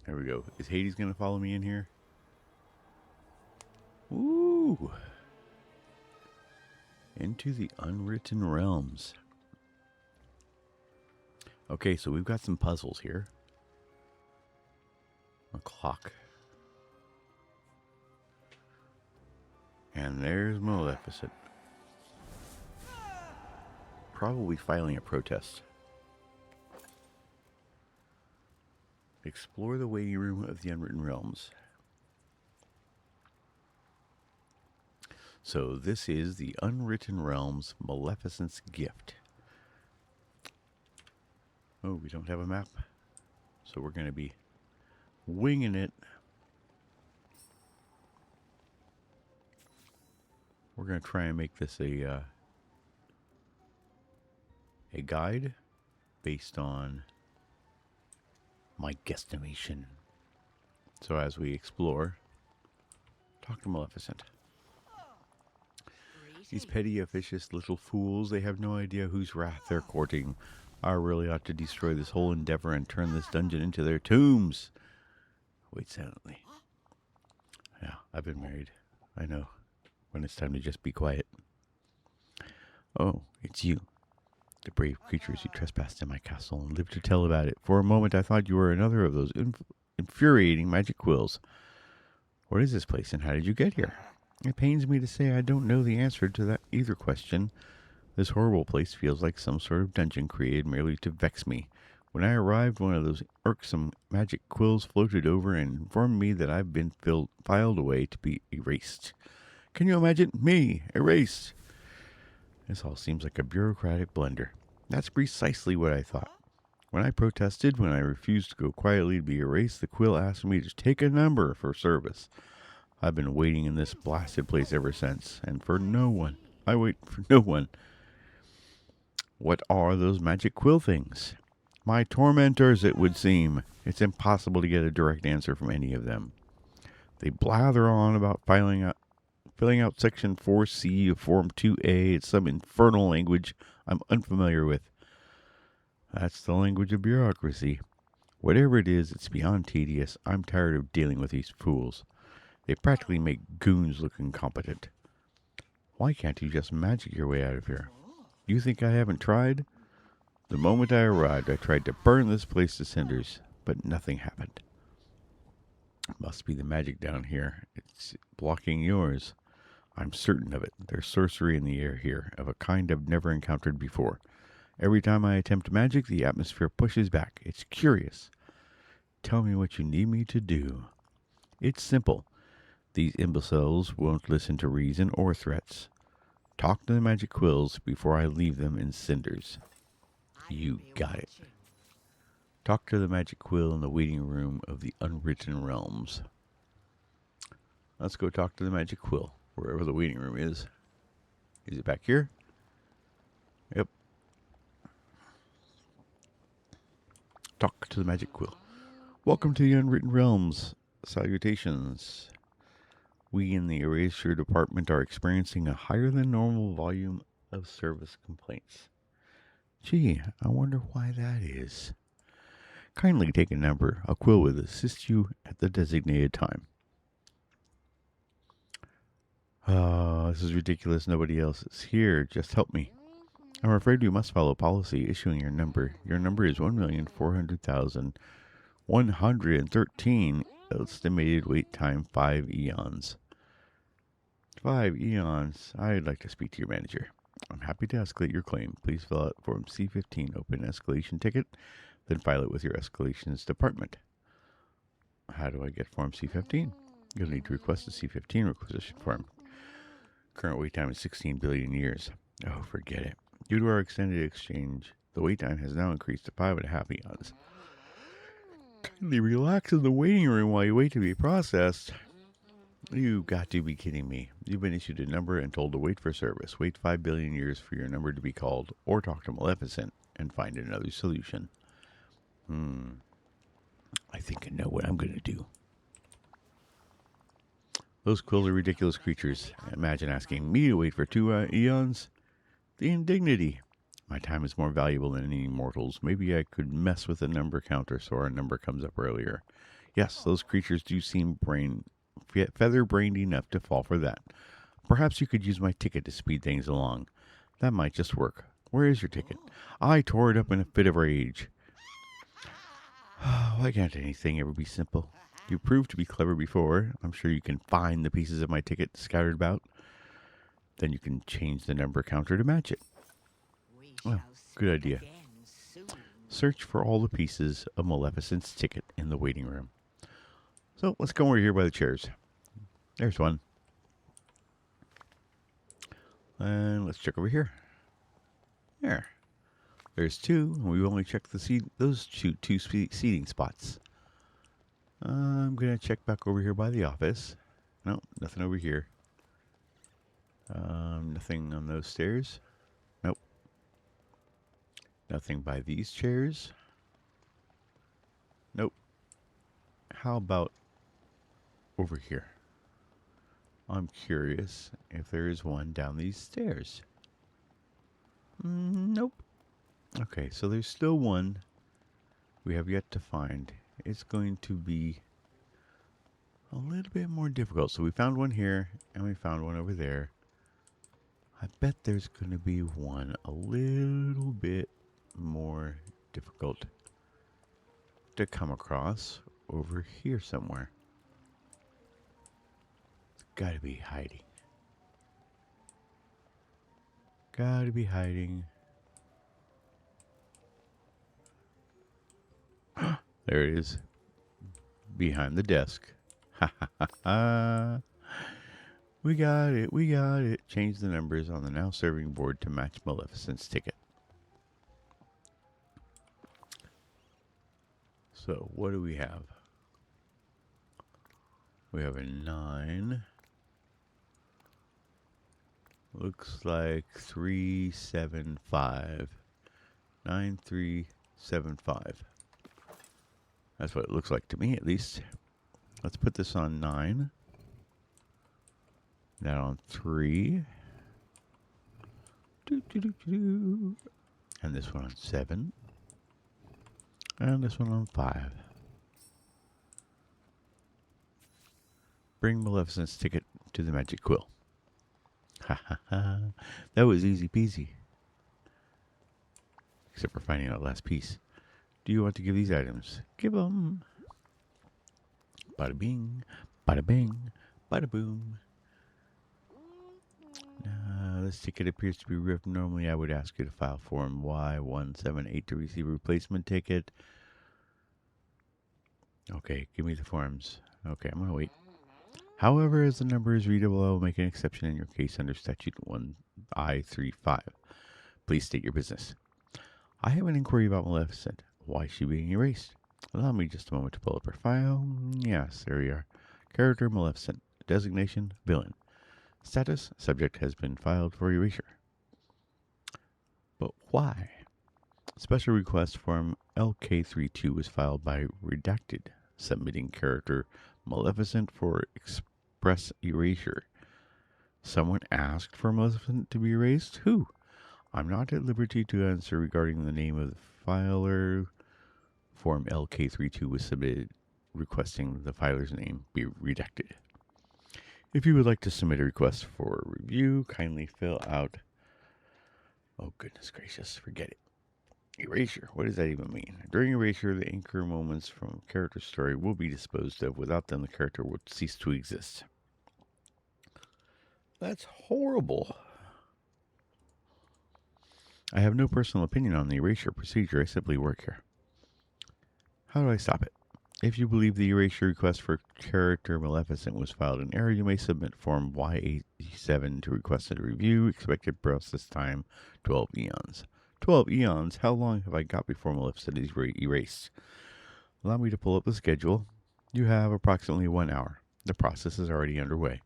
There we go. Is Hades going to follow me in here? Ooh. Into the Unwritten Realms. Okay, so we've got some puzzles here. A clock. And there's Maleficent. Probably filing a protest. Explore the waiting room of the Unwritten Realms. So this is the Unwritten Realms Maleficent's Gift. Oh, we don't have a map. So we're going to be winging it. We're going to try and make this a guide based on my guesstimation. So as we explore, talk to Maleficent. These petty, officious little fools, they have no idea whose wrath they're courting. I really ought to destroy this whole endeavor and turn this dungeon into their tombs. Wait silently. Yeah, I've been married. I know when it's time to just be quiet. Oh, it's you. The brave creatures who trespassed in my castle and lived to tell about it. For a moment I thought you were another of those infuriating magic quills. What is this place and how did you get here? It pains me to say I don't know the answer to that either question. This horrible place feels like some sort of dungeon created merely to vex me. When I arrived, one of those irksome magic quills floated over and informed me that I've been filed away to be erased. Can you imagine? Me, erased! This all seems like a bureaucratic blunder. That's precisely what I thought. When I protested, when I refused to go quietly to be erased, the quill asked me to take a number for service. I've been waiting in this blasted place ever since, and for no one. I wait for no one. What are those magic quill things? My tormentors, it would seem. It's impossible to get a direct answer from any of them. They blather on about filling out Section 4C of Form 2A. It's some infernal language I'm unfamiliar with. That's the language of bureaucracy. Whatever it is, it's beyond tedious. I'm tired of dealing with these fools. They practically make goons look incompetent. Why can't you just magic your way out of here? You think I haven't tried? The moment I arrived, I tried to burn this place to cinders, but nothing happened. Must be the magic down here. It's blocking yours. I'm certain of it. There's sorcery in the air here, of a kind I've never encountered before. Every time I attempt magic, the atmosphere pushes back. It's curious. Tell me what you need me to do. It's simple. These imbeciles won't listen to reason or threats. Talk to the magic quills before I leave them in cinders. You got it. Talk to the magic quill in the waiting room of the Unwritten Realms. Let's go talk to the magic quill, wherever the waiting room is. Is it back here? Yep. Talk to the magic quill. Welcome to the Unwritten Realms. Salutations. We in the erasure department are experiencing a higher than normal volume of service complaints. Gee, I wonder why that is. Kindly take a number. A quill will assist you at the designated time. This is ridiculous. Nobody else is here. Just help me. I'm afraid we must follow policy issuing your number. Your number is 1,400,113. Estimated wait time 5 eons. 5 eons. I'd like to speak to your manager. I'm happy to escalate your claim. Please fill out Form C-15, open escalation ticket, then file it with your escalations department. How do I get Form C-15? You'll need to request a C-15 requisition form. Current wait time is 16 billion years. Oh, forget it. Due to our extended exchange, the wait time has now increased to 5.5 eons. Kindly relax in the waiting room while you wait to be processed. You've got to be kidding me. You've been issued a number and told to wait for service. Wait 5 billion years for your number to be called, or talk to Maleficent and find another solution. I think I know what I'm going to do. Those quills are ridiculous creatures. Imagine asking me to wait for 2 eons. The indignity. My time is more valuable than any mortals. Maybe I could mess with the number counter so our number comes up earlier. Yes, those creatures do seem feather-brained enough to fall for that. Perhaps you could use my ticket to speed things along. That might just work. Where is your ticket? I tore it up in a fit of rage. Why can't anything ever be simple? You proved to be clever before. I'm sure you can find the pieces of my ticket scattered about. Then you can change the number counter to match it. Oh, good idea. Search for all the pieces of Maleficent's ticket in the waiting room. So let's go over here by the chairs. There's one. And let's check over here. There. There's two. We only checked those two seating spots. I'm going to check back over here by the office. No, nothing over here. Nothing on those stairs. Nope. Nothing by these chairs. Nope. How about over here? I'm curious if there is one down these stairs. Nope. Okay, so there's still one we have yet to find. It's going to be a little bit more difficult. So we found one here, and we found one over there. I bet there's going to be one a little bit more difficult to come across over here somewhere. It's got to be hiding. Got to be hiding. There it is. Behind the desk. Ha ha ha ha. We got it. We got it. Change the numbers on the now serving board to match Maleficent's ticket. So, what do we have? We have a 9. Looks like 375. 9375. That's what it looks like to me, at least. Let's put this on 9. That on 3. And this one on 7. And this one on 5. Bring Maleficent's ticket to the magic quill. Ha ha ha. That was easy peasy. Except for finding that last piece. Do you want to give these items? Give them. Bada bing, bada bing, bada boom. This ticket appears to be ripped. Normally, I would ask you to file Form Y178 to receive a replacement ticket. Okay, give me the forms. Okay, I'm going to wait. However, as the number is readable, I will make an exception in your case under Statute 1I35. Please state your business. I have an inquiry about Maleficent. Why is she being erased? Allow me just a moment to pull up her file. Yes, there we are. Character Maleficent. Designation villain. Status subject has been filed for erasure. But why? Special request form LK32 was filed by Redacted, submitting character Maleficent for express erasure. Someone asked for Maleficent to be erased? Who? I'm not at liberty to answer regarding the name of the filer. Form LK32 was submitted requesting the filer's name be redacted. If you would like to submit a request for review, kindly fill out... Oh, goodness gracious, forget it. Erasure, what does that even mean? During erasure, the anchor moments from a character story will be disposed of. Without them, the character would cease to exist. That's horrible. I have no personal opinion on the erasure procedure. I simply work here. How do I stop it? If you believe the erasure request for character Maleficent was filed in error, you may submit Form Y87 to request a review. Expected process time, 12 eons. 12 eons? How long have I got before Maleficent is erased? Allow me to pull up the schedule. You have approximately 1 hour. The process is already underway.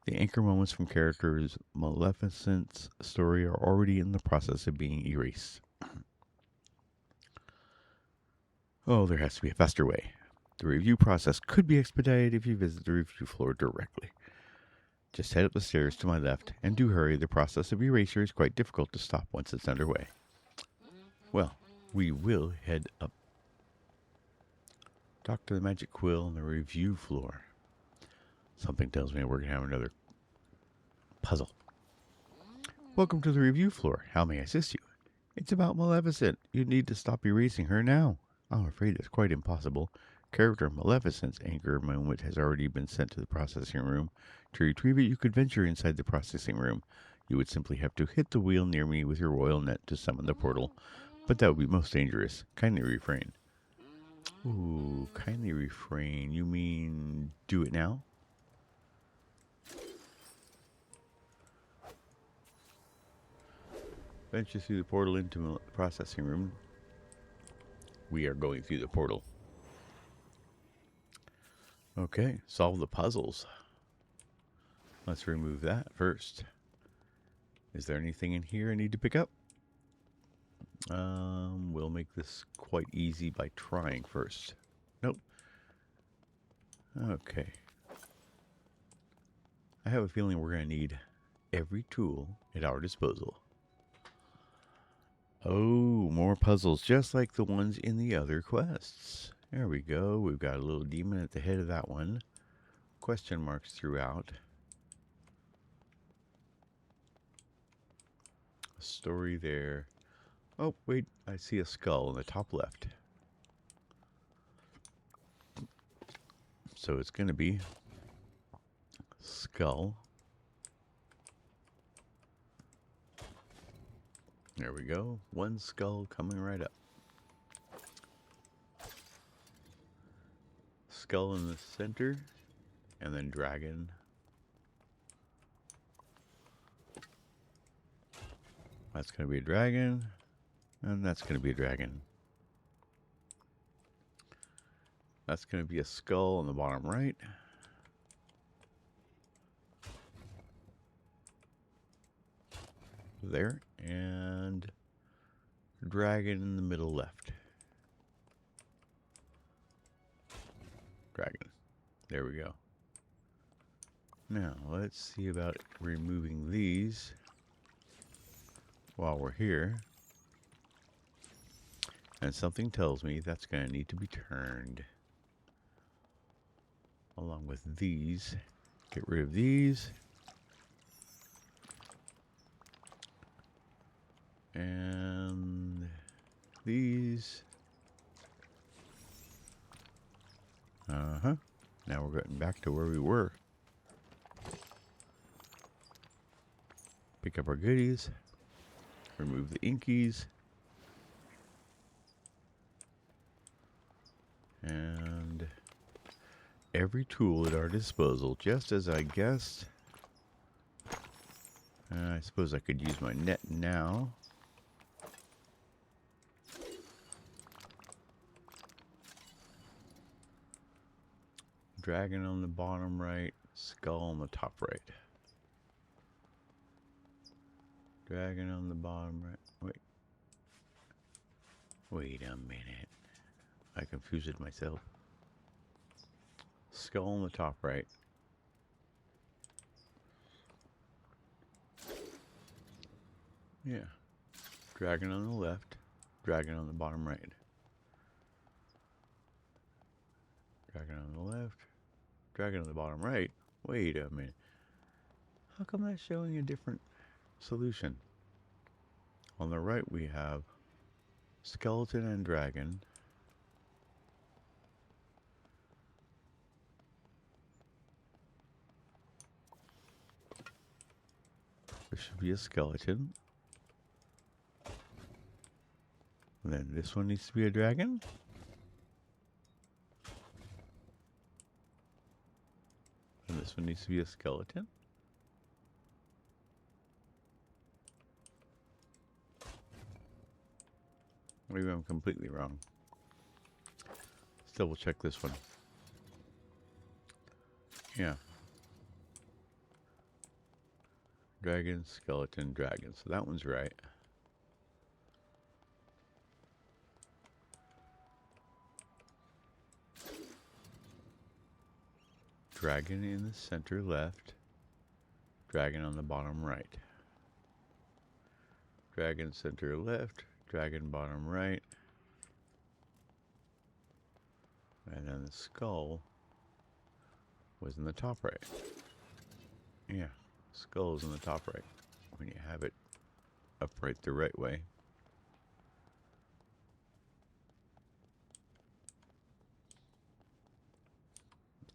The anchor moments from characters Maleficent's story are already in the process of being erased. Oh, there has to be a faster way. The review process could be expedited if you visit the review floor directly. Just head up the stairs to my left, and do hurry. The process of erasure is quite difficult to stop once it's underway. Well, we will head up Dr. the Magic Quill on the review floor. Something tells me we're going to have another puzzle. Welcome to the review floor. How may I assist you? It's about Maleficent. You need to stop erasing her now. I'm afraid it's quite impossible. Character Maleficent's anchor moment has already been sent to the processing room. To retrieve it, you could venture inside the processing room. You would simply have to hit the wheel near me with your royal net to summon the portal. But that would be most dangerous. Kindly refrain. Ooh, kindly refrain. You mean do it now? Venture through the portal into the processing room. We are going through the portal. Okay, solve the puzzles. Let's remove that first. Is there anything in here I need to pick up? We'll make this quite easy by trying first. Nope. Okay. I have a feeling we're going to need every tool at our disposal. Oh, more puzzles, just like the ones in the other quests. There we go. We've got a little demon at the head of that one. Question marks throughout. A story there. Oh, wait, I see a skull in the top left. So it's going to be skull. There we go. One skull coming right up. Skull in the center. And then dragon. That's going to be a dragon. And that's going to be a dragon. That's going to be a skull on the bottom right. There. And dragon in the middle left. Dragon. There we go. Now, let's see about removing these while we're here. And something tells me that's going to need to be turned. Along with these. Get rid of these. And these. Uh-huh. Now we're getting back to where we were. Pick up our goodies. Remove the inkies. And every tool at our disposal, just as I guessed. I suppose I could use my net now. Dragon on the bottom right, skull on the top right. Dragon on the bottom right. Wait a minute. I confused it myself. Skull on the top right. Yeah. Dragon on the left. Dragon on the bottom right. Dragon on the left. Dragon on the bottom right. Wait a minute. How come that's showing a different solution? On the right we have skeleton and dragon. There should be a skeleton. And then this one needs to be a dragon. And this one needs to be a skeleton. Maybe I'm completely wrong. Let's double check this one. Yeah. Dragon, skeleton, dragon. So that one's right. Dragon in the center left. Dragon on the bottom right. Dragon center left. Dragon bottom right. And And then the skull was in the top right. Yeah, skull is in the top right. When you have it upright the right way.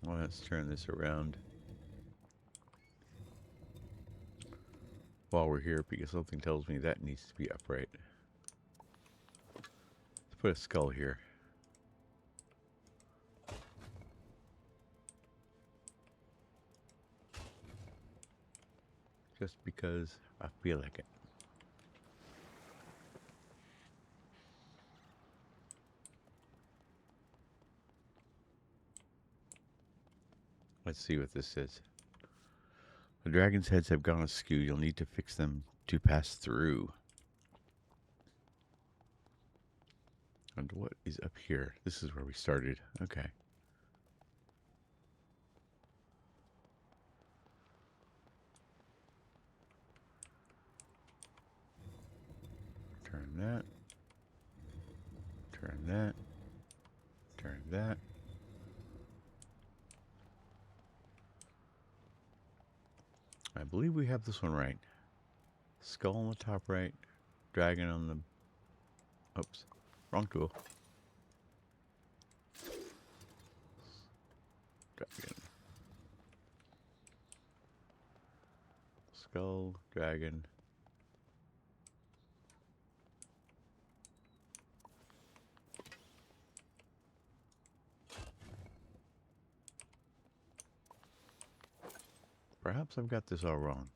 Well, let's turn this around while we're here because something tells me that needs to be upright. Let's put a skull here. Just because I feel like it. Let's see what this says. The dragon's heads have gone askew. You'll need to fix them to pass through. And what is up here? This is where we started. Okay. Turn that. Turn that. Turn that. I believe we have this one right. Skull on the top right. Dragon on the... Oops. Wrong tool. Dragon. Skull. Dragon. Perhaps I've got this all wrong.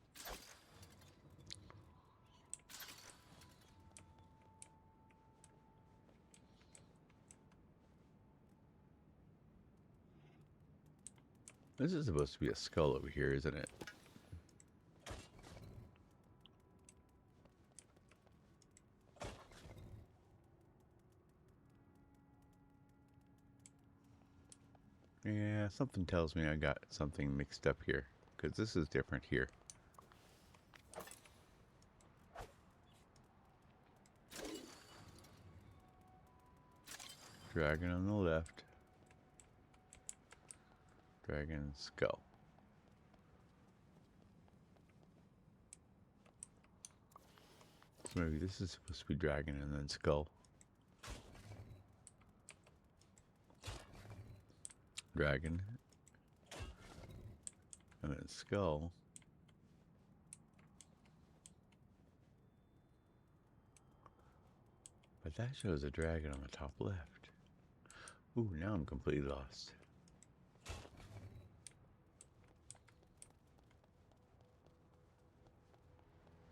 This is supposed to be a skull over here, isn't it? Yeah, something tells me I got something mixed up here. Because this is different here. Dragon on the left. Dragon skull. So maybe this is supposed to be dragon and then skull. Dragon. And then skull. But that shows a dragon on the top left. Ooh, now I'm completely lost.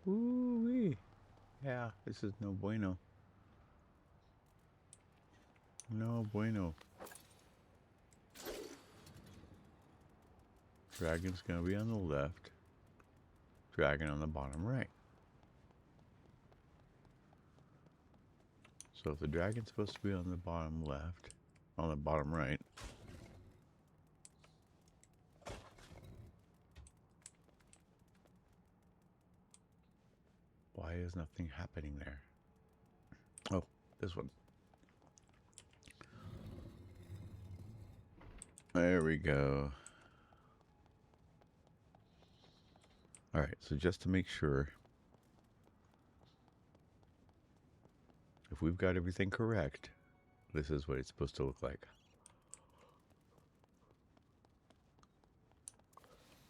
Ooh-wee. Yeah, this is no bueno. No bueno. Dragon's gonna be on the left. Dragon on the bottom right. So if the dragon's supposed to be on the bottom left, on the bottom right, why is nothing happening there? Oh, this one. There we go. Alright, so just to make sure, if we've got everything correct, this is what it's supposed to look like.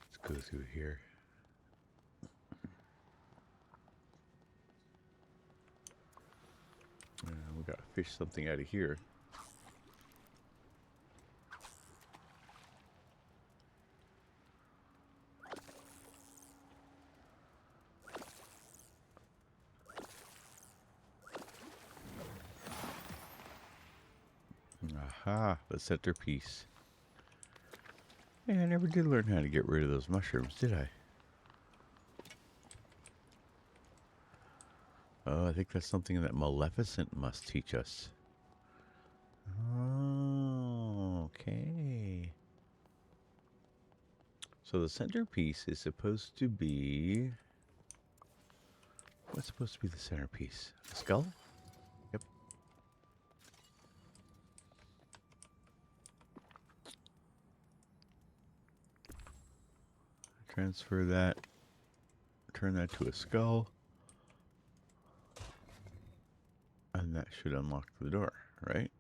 Let's go through here. We gotta fish something out of here. Aha, the centerpiece. Hey, I never did learn how to get rid of those mushrooms, did I? Oh, I think that's something that Maleficent must teach us. Oh, okay. So the centerpiece is supposed to be... What's supposed to be the centerpiece? A skull? Yep. Transfer that. Turn that to a skull. And that should unlock the door, right?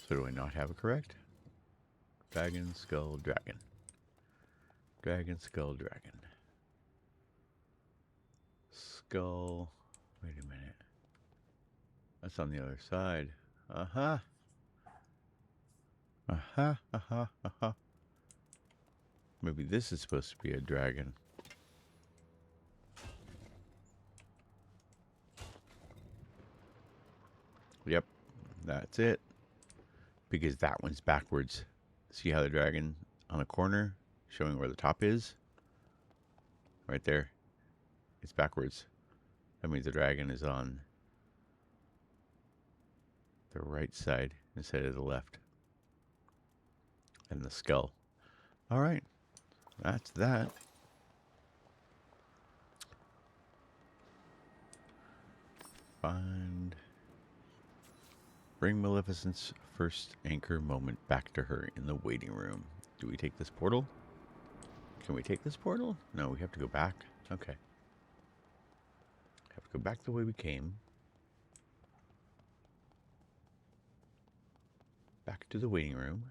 So do I not have it correct? Dragon, skull, dragon. Dragon, skull, dragon. Skull. Wait a minute. That's on the other side. Uh-huh. Uh-huh. Uh-huh. Uh-huh. Maybe this is supposed to be a dragon. Yep. That's it. Because that one's backwards. See how the dragon on the corner showing where the top is? Right there. It's backwards. That means the dragon is on the right side instead of the left. And the skull. Alright. That's that. Bring Maleficent's first anchor moment back to her in the waiting room. Do we take this portal? Can we take this portal? No, we have to go back. Okay. Have to go back the way we came. Back to the waiting room.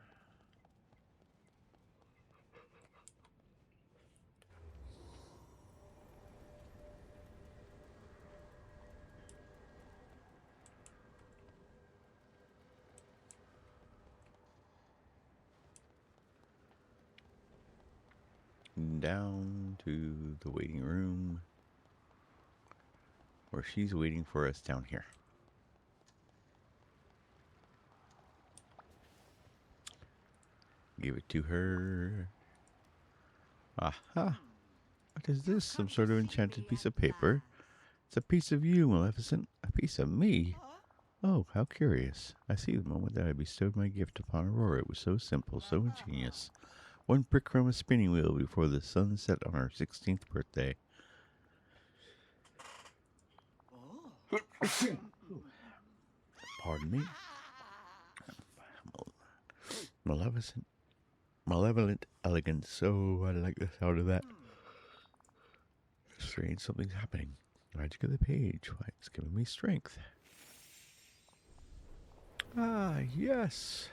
Down to the waiting room. Where she's waiting for us down here. Give it to her. Aha! What is this? Some sort of enchanted piece of paper? It's a piece of you, Maleficent. A piece of me? Oh, how curious. I see the moment that I bestowed my gift upon Aurora. It was so simple, so ingenious. One prick from a spinning wheel before the sun set on her 16th birthday. Pardon me? Malevolent elegance. Oh, I like the sound of that. Strange, something's happening. Magic of the page. Why, it's giving me strength. Ah, yes.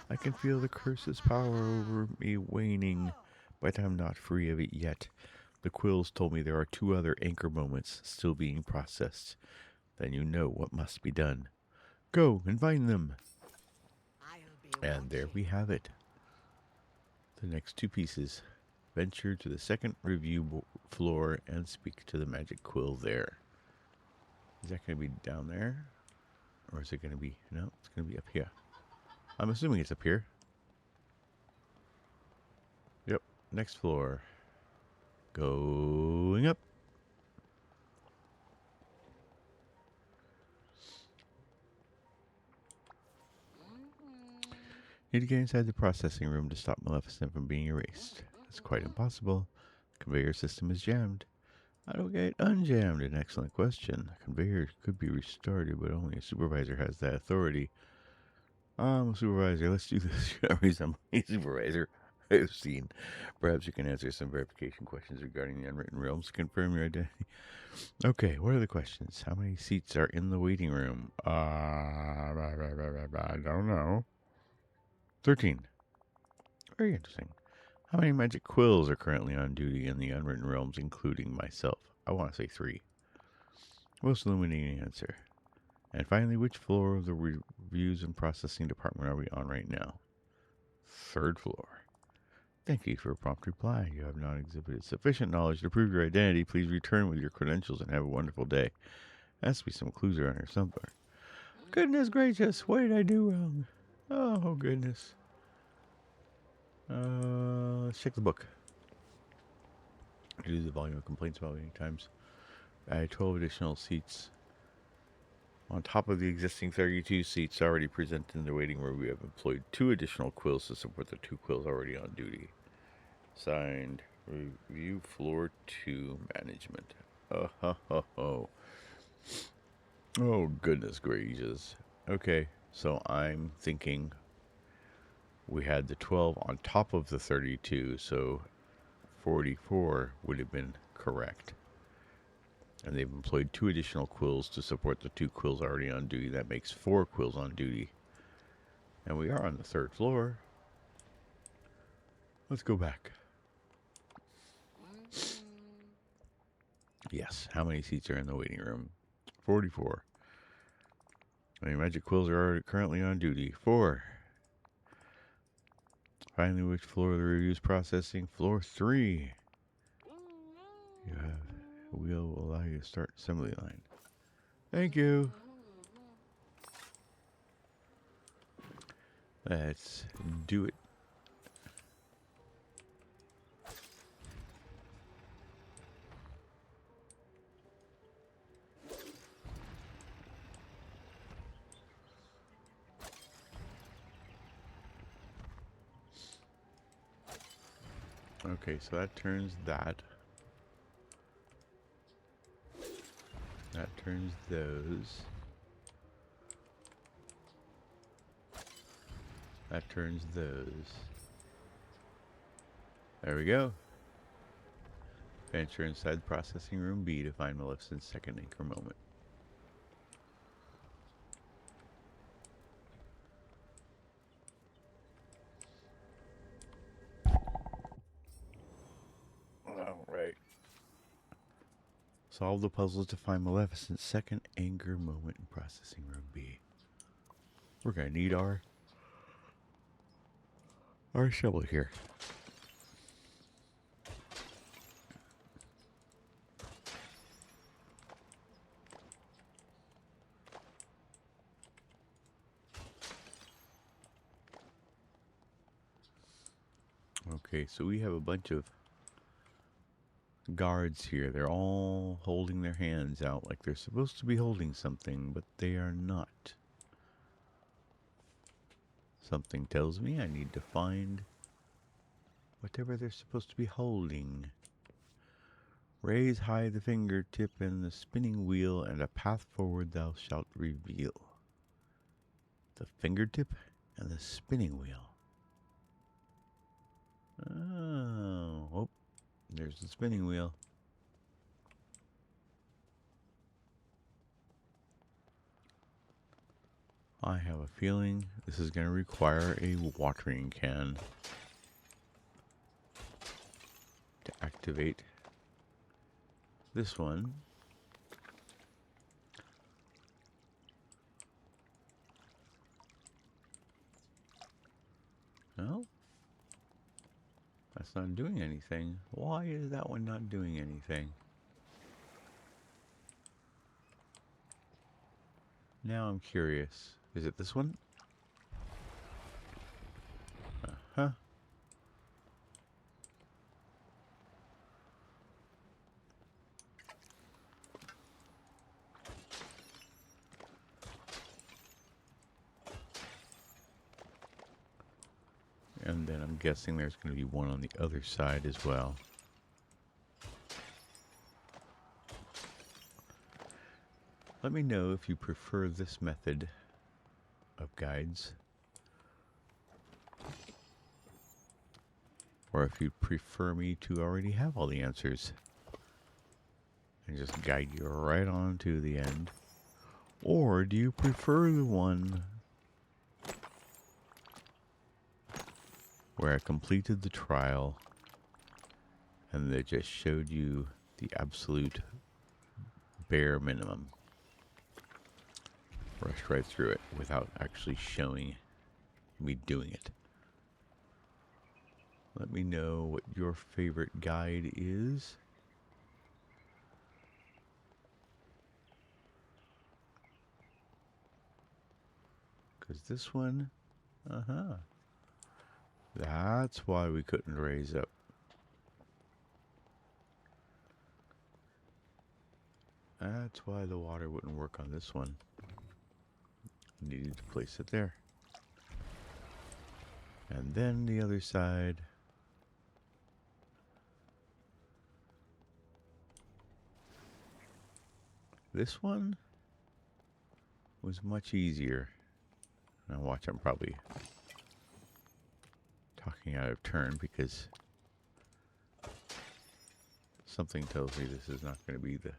I can feel the curse's power over me waning, but I'm not free of it yet. The quills told me there are 2 other anchor moments still being processed. Then you know what must be done. Go and find them. And there we have it. The next 2 pieces. Venture to the second review floor and speak to the magic quill there. Is that going to be down there? Or is it going to be... No, it's going to be up here. I'm assuming it's up here. Yep, next floor. Going up. Need to get inside the processing room to stop Maleficent from being erased. That's quite impossible. The conveyor system is jammed. How do we get unjammed? An excellent question. The conveyor could be restarted, but only a supervisor has that authority. I'm a supervisor. Let's do this. I'm a supervisor. I've seen. Perhaps you can answer some verification questions regarding the Unwritten Realms to confirm your identity. Okay, what are the questions? How many seats are in the waiting room? I don't know. 13. Very interesting. How many magic quills are currently on duty in the Unwritten Realms, including myself? I want to say 3. Most illuminating answer. And finally, which floor of the reviews and processing department are we on right now? 3rd floor. Thank you for a prompt reply. You have not exhibited sufficient knowledge to prove your identity. Please return with your credentials and have a wonderful day. There has to be some clues around here somewhere. Goodness gracious, what did I do wrong? Oh, goodness. Let's check the book. Reduce the volume of complaints about waiting times. Add 12 additional seats. On top of the existing 32 seats already presented in the waiting room, we have employed 2 additional quills to support the 2 quills already on duty. Signed, Review Floor 2 Management. Oh, ho, ho, ho. Oh, goodness gracious. Okay, so I'm thinking we had the 12 on top of the 32, so 44 would have been correct. And they've employed 2 additional quills to support the 2 quills already on duty. That makes 4 quills on duty. And we are on the 3rd floor. Let's go back. Yes, how many seats are in the waiting room? 44. How many magic quills are currently on duty? 4. Finally, which floor of the review is processing? Floor 3. You have a wheel will allow you to start assembly line. Thank you. Let's do it. Okay, so that turns that. That turns those. That turns those. There we go. Venture inside processing room B to find Maleficent's second anchor moment. Alright. Solve the puzzle to find Maleficent's second anger moment in processing room B. We're gonna need our shovel here. Okay, so we have a bunch of guards here. They're all holding their hands out like they're supposed to be holding something, but they are not. Something tells me I need to find whatever they're supposed to be holding. Raise high the fingertip and the spinning wheel, and a path forward thou shalt reveal. The fingertip and the spinning wheel. Oh, there's the spinning wheel. I have a feeling this is going to require a watering can to activate this one. No, that's not doing anything. Why is that one not doing anything? Now I'm curious. Is it this one? Uh-huh. And then I'm guessing there's going to be one on the other side as well. Let me know if you prefer this method of guides, or if you prefer me to already have all the answers and just guide you right on to the end. Or do you prefer the one where I completed the trial and they just showed you the absolute bare minimum? Rushed right through it without actually showing me doing it. Let me know what your favorite guide is. Because this one, that's why we couldn't raise up. That's why the water wouldn't work on this one. Needed to place it there. And then the other side. This one was much easier. Now watch, I'm probably talking out of turn because something tells me this is not going to be the...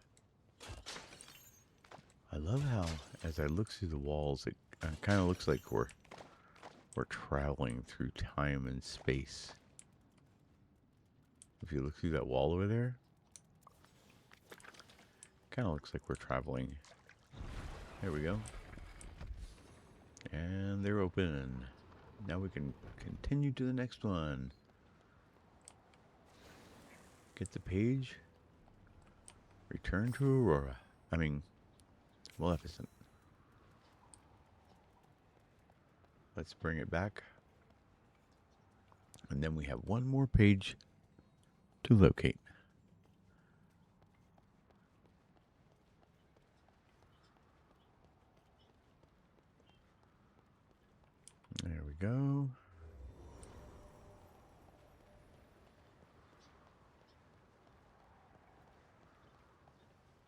I love how, as I look through the walls, it kind of looks like we're traveling through time and space. If you look through that wall over there, kind of looks like we're traveling. There we go. And they're open. Now we can continue to the next one. Get the page. Return to Aurora. I mean, Maleficent. Let's bring it back. And then we have one more page to locate. There we go.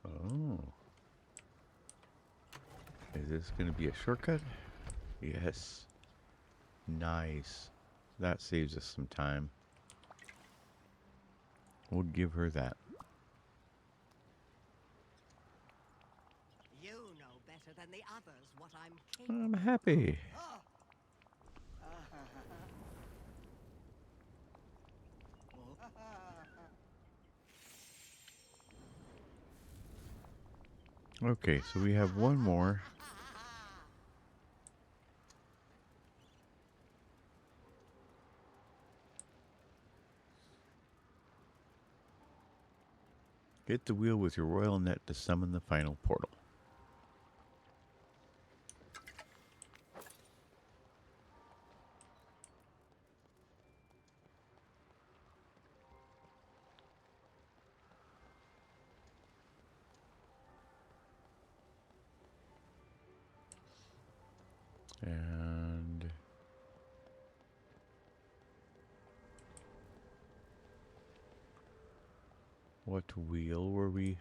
Oh. Is this going to be a shortcut? Yes. Nice. That saves us some time. We'll give her that. You know better than the others what I'm capable. I'm happy. Okay, so we have one more. Hit the wheel with your royal net to summon the final portal. And what wheel were we?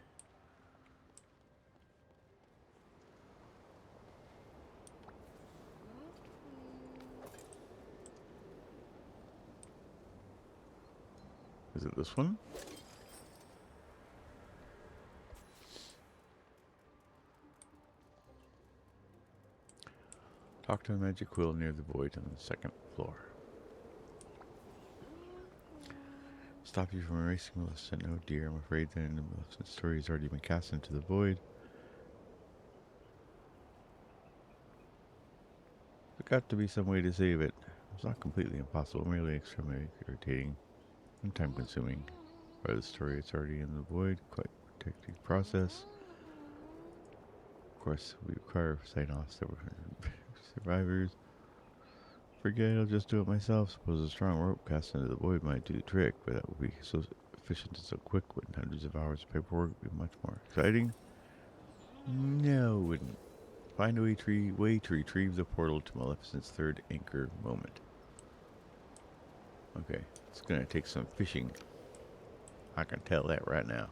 Is it this one? Talk to the magic quill near the void on the second floor. Stop you from erasing Maleficent. Oh dear, I'm afraid that the Maleficent story has already been cast into the void. There's got to be some way to save it. It's not completely impossible, merely extremely irritating and time consuming. By the story, it's already in the void, quite a protective process. Of course, we require sign-offs that were survivors. Forget it, I'll just do it myself. Suppose a strong rope cast into the void might do the trick, but that would be so efficient and so quick. Wouldn't hundreds of hours of paperwork be much more exciting? No, it wouldn't. Find a way to retrieve the portal to Maleficent's third anchor moment. Okay, it's gonna take some fishing. I can tell that right now.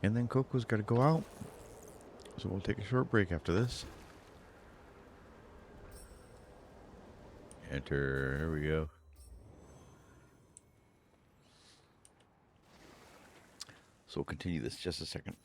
And then Coco's got to go out. So we'll take a short break after this. Enter. Here we go. So we'll continue this just a second.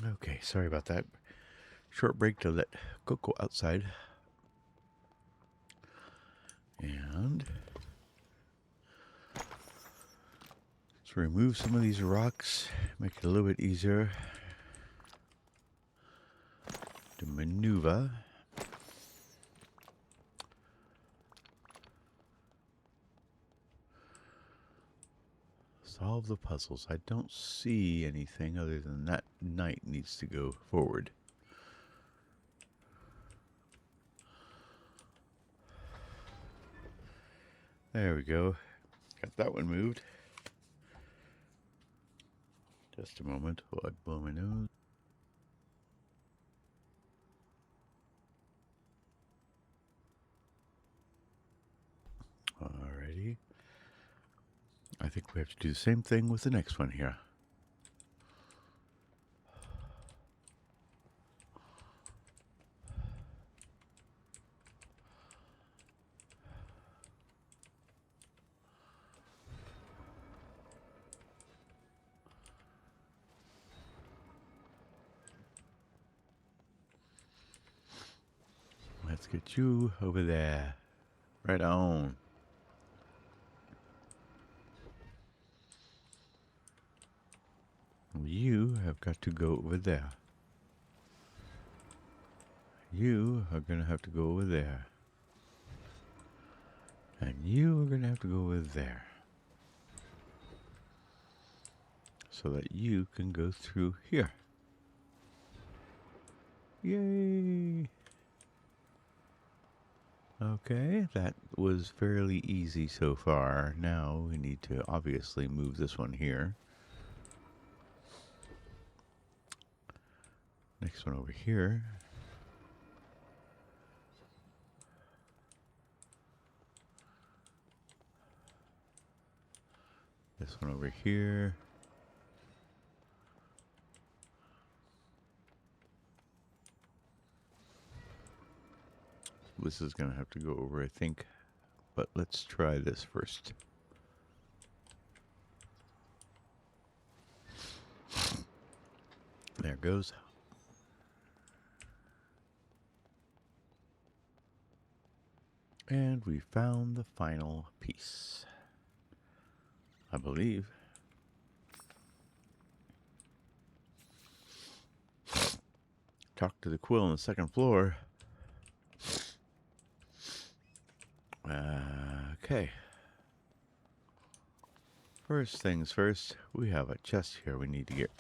Okay, sorry about that. Short break to let Coco outside. And let's remove some of these rocks, make it a little bit easier. maneuver. Solve the puzzles. I don't see anything other than that knight needs to go forward. There we go. Got that one moved. Just a moment while I blow my nose. Alrighty. I think we have to do the same thing with the next one here. Let's get you over there. Right on. You have got to go over there. You are going to have to go over there. And you are going to have to go over there. So that you can go through here. Yay! Okay, that was fairly easy so far. Now we need to obviously move this one here. Next one over here. This one over here. This is going to have to go over, I think. But let's try this first. There it goes. And we found the final piece, I believe. Talk to the quill on the second floor. Okay. First things first, we have a chest here we need to get.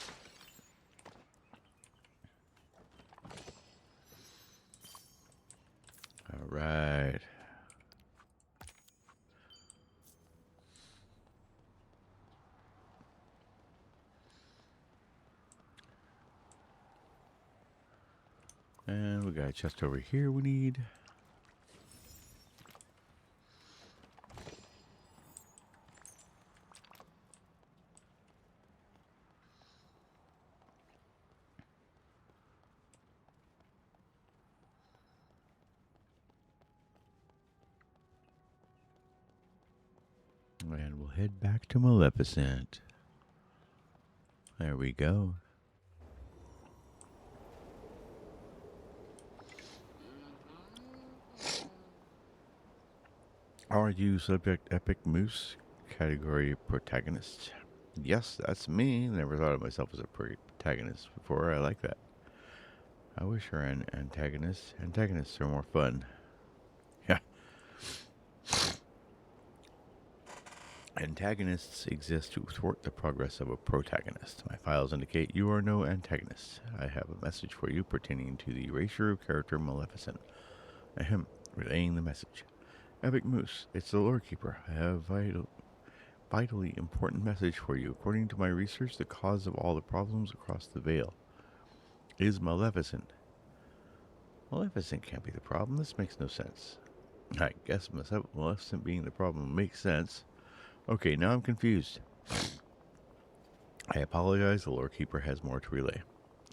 All right. And we got a chest over here we need. And we'll head back to Maleficent. There we go. Are you subject epic moose? Category protagonist. Yes, that's me. Never thought of myself as a protagonist before. I like that. I wish I were an antagonist. Antagonists are more fun. Yeah. Antagonists exist to thwart the progress of a protagonist. My files indicate you are no antagonist. I have a message for you pertaining to the erasure of character Maleficent. Ahem. Relaying the message. Epic Moose, it's the Lore Keeper. I have a vitally important message for you. According to my research, the cause of all the problems across the Vale is Maleficent. Maleficent can't be the problem. This makes no sense. I guess Maleficent being the problem makes sense. Okay, now I'm confused. I apologize. The Lore Keeper has more to relay.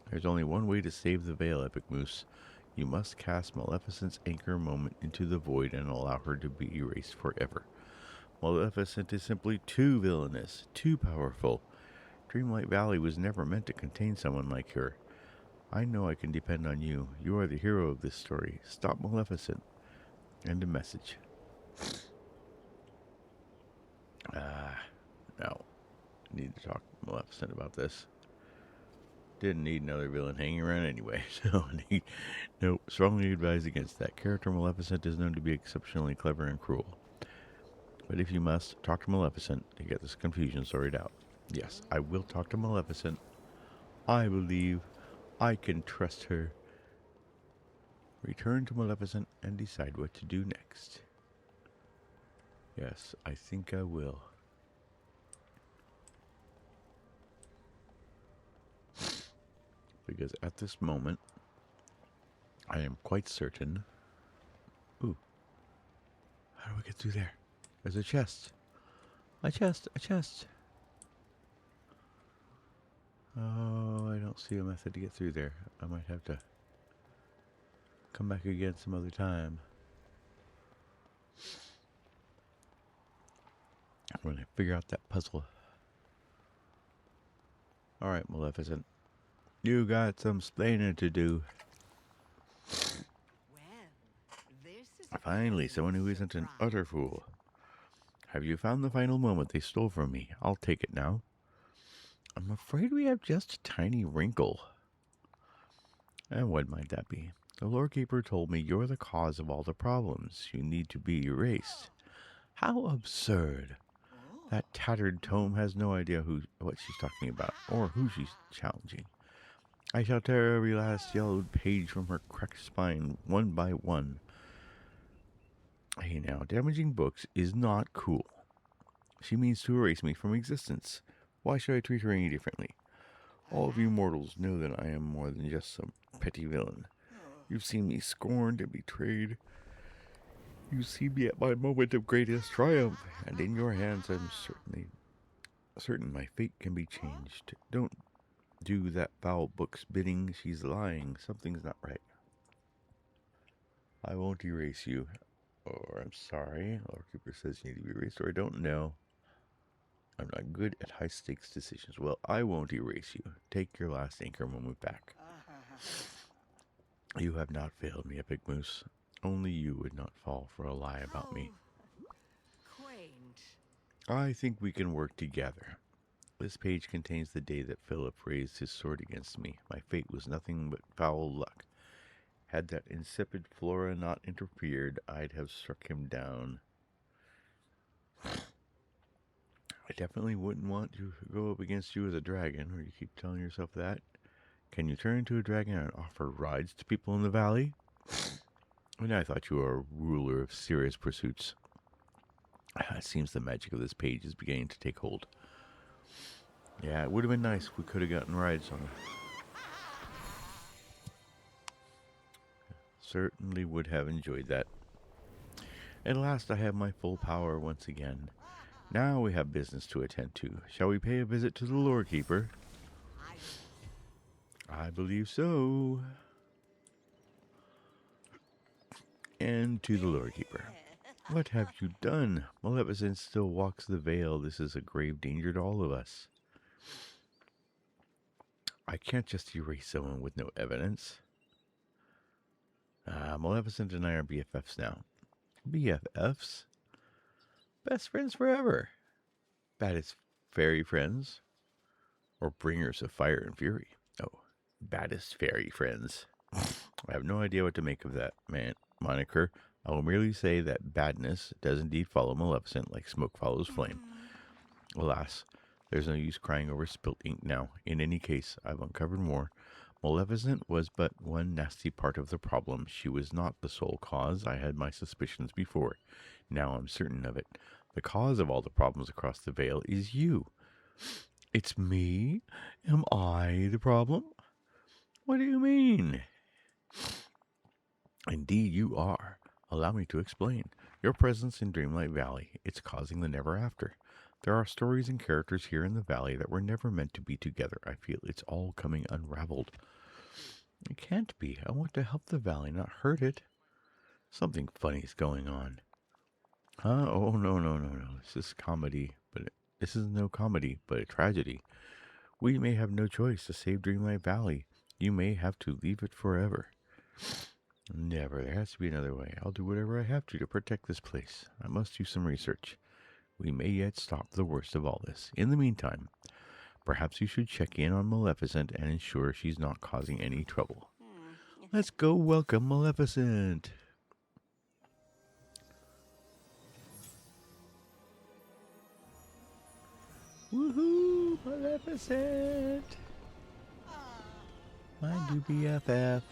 There's only one way to save the Vale, Epic Moose. You must cast Maleficent's anchor moment into the void and allow her to be erased forever. Maleficent is simply too villainous, too powerful. Dreamlight Valley was never meant to contain someone like her. I know I can depend on you. You are the hero of this story. Stop Maleficent. End of message. Now, I need to talk to Maleficent about this. Didn't need another villain hanging around anyway, so nope, strongly advise against that. Character Maleficent is known to be exceptionally clever and cruel. But if you must, talk to Maleficent to get this confusion sorted out. Yes, I will talk to Maleficent. I believe I can trust her. Return to Maleficent and decide what to do next. Yes, I think I will. Because at this moment, I am quite certain. Ooh, how do we get through there? There's a chest. A chest, a chest. Oh, I don't see a method to get through there. I might have to come back again some other time. I'm going to figure out that puzzle. Alright, Maleficent. You got some explaining to do. Well, this is a Finally, pleasant someone who isn't an surprise. utter fool. Have you found the final moment they stole from me? I'll take it now. I'm afraid we have just a tiny wrinkle. And what might that be? The Lord Keeper told me you're the cause of all the problems. You need to be erased. How absurd. That tattered tome has no idea what she's talking about, or who she's challenging. I shall tear every last yellowed page from her cracked spine, one by one. Hey now, damaging books is not cool. She means to erase me from existence. Why should I treat her any differently? All of you mortals know that I am more than just some petty villain. You've seen me scorned and betrayed. You see me at my moment of greatest triumph, and in your hands I'm certain my fate can be changed. Don't do that foul book's bidding. She's lying. Something's not right. I won't erase you. Or I'm sorry. Lord Keeper says you need to be erased, or I don't know. I'm not good at high stakes decisions. Well, I won't erase you. Take your last anchor and we'll move back. You have not failed me, Epic Moose. Only you would not fall for a lie about me. Quaint. I think we can work together. This page contains the day that Philip raised his sword against me. My fate was nothing but foul luck. Had that insipid Flora not interfered, I'd have struck him down. I definitely wouldn't want to go up against you as a dragon, or you keep telling yourself that. Can you turn into a dragon and offer rides to people in the valley? And I thought you were a ruler of serious pursuits. It seems the magic of this page is beginning to take hold. Yeah, it would have been nice if we could have gotten rides on it. Certainly would have enjoyed that. At last I have my full power once again. Now we have business to attend to. Shall we pay a visit to the Lord Keeper? I believe so. And to the Lord Keeper. What have you done? Maleficent still walks the Vale. This is a grave danger to all of us. I can't just erase someone with no evidence. Maleficent and I are BFFs now. BFFs? Best friends forever. Baddest fairy friends. Or bringers of fire and fury. Oh, baddest fairy friends. I have no idea what to make of that moniker. I will merely say that badness does indeed follow Maleficent like smoke follows flame. Alas, there's no use crying over spilt ink now. In any case, I've uncovered more. Maleficent was but one nasty part of the problem. She was not the sole cause. I had my suspicions before. Now I'm certain of it. The cause of all the problems across the Vale is you. It's me? Am I the problem? What do you mean? Indeed you are. Allow me to explain. Your presence in Dreamlight Valley, it's causing the never after. There are stories and characters here in the valley that were never meant to be together. I feel it's all coming unraveled. It can't be. I want to help the valley, not hurt it. Something funny's going on. Huh? Oh, no. This is comedy, but this is no comedy, but a tragedy. We may have no choice to save Dreamlight Valley. You may have to leave it forever. Never. There has to be another way. I'll do whatever I have to protect this place. I must do some research. We may yet stop the worst of all this. In the meantime, Perhaps you should check in on Maleficent and ensure she's not causing any trouble. Let's go welcome Maleficent. Woohoo, Maleficent! My new BFF.